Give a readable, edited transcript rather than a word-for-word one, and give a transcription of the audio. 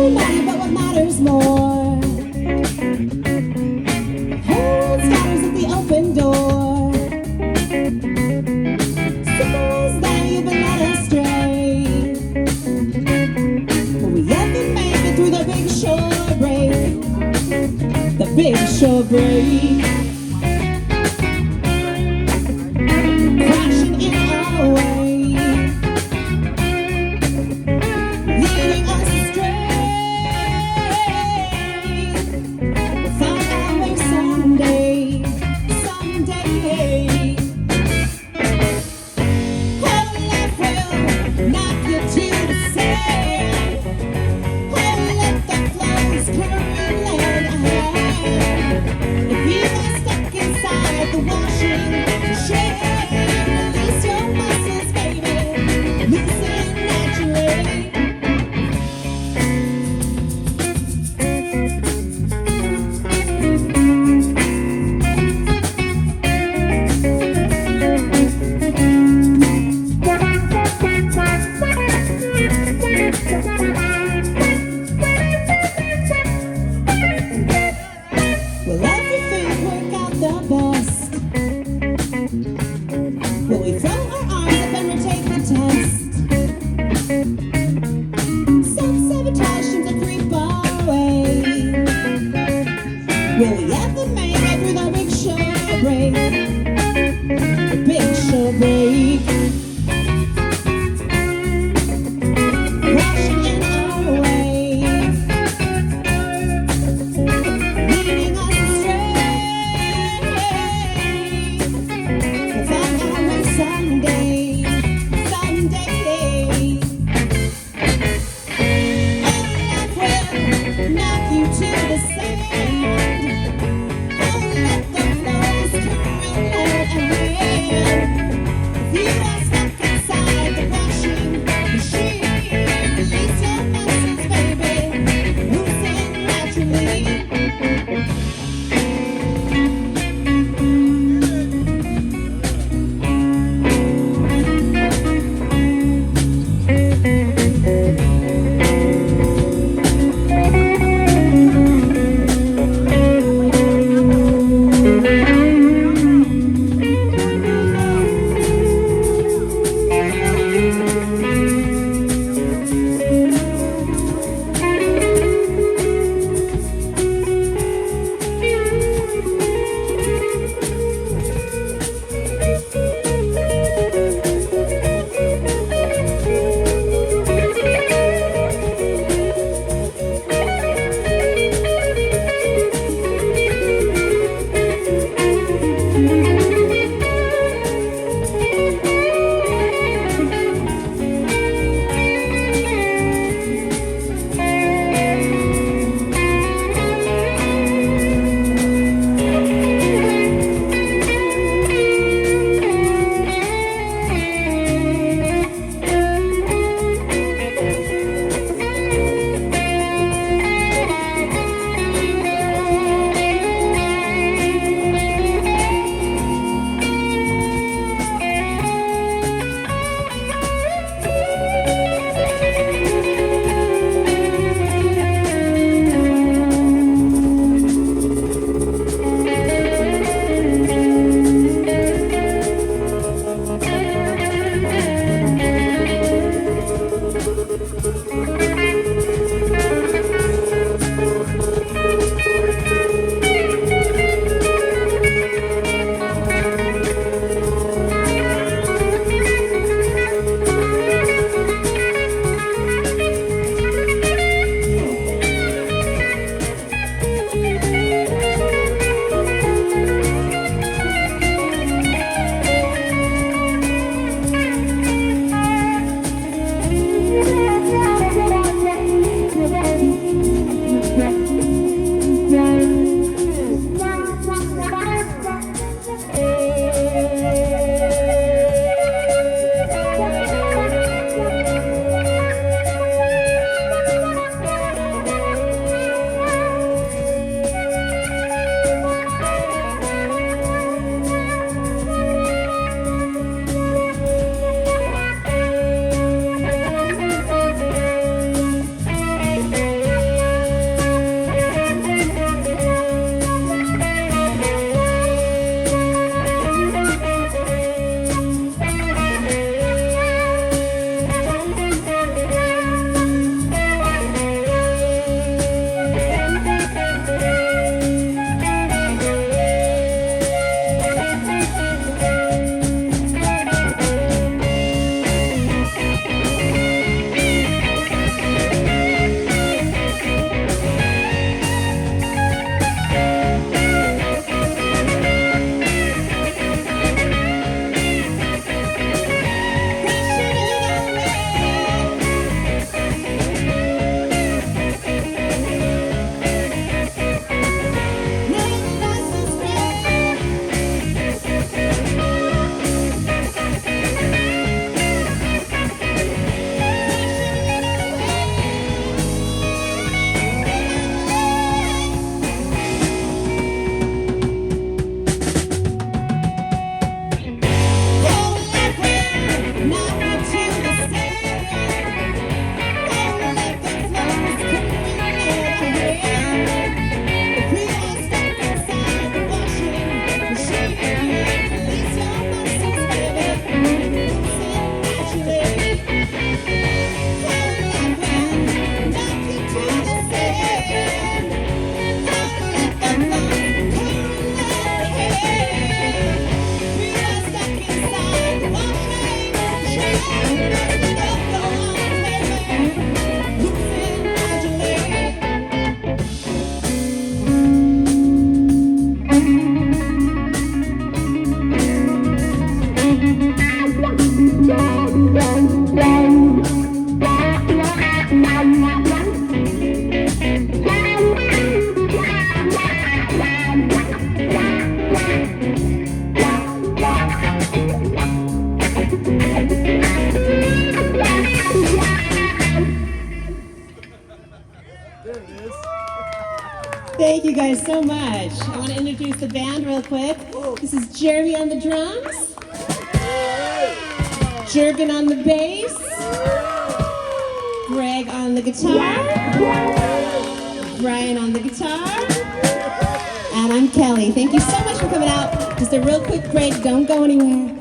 everybody, but what matters more? Who scatters at the open door? Suppose that you've been led astray. Will we ever make it through the big shore break? The big shore break. Crashing in our way, leading us astray. We'll find our way someday, someday. Oh, life will knock you to the sand. Oh, let the flows curl ahead. If you There it is. Thank you guys so much. I want to introduce the band real quick. This is Jeremy on the drums, Jurgen on the bass, Greg on the guitar, Brian on the guitar, and I'm Kelly. Thank you so much for coming out. Just a real quick break. Don't go anywhere.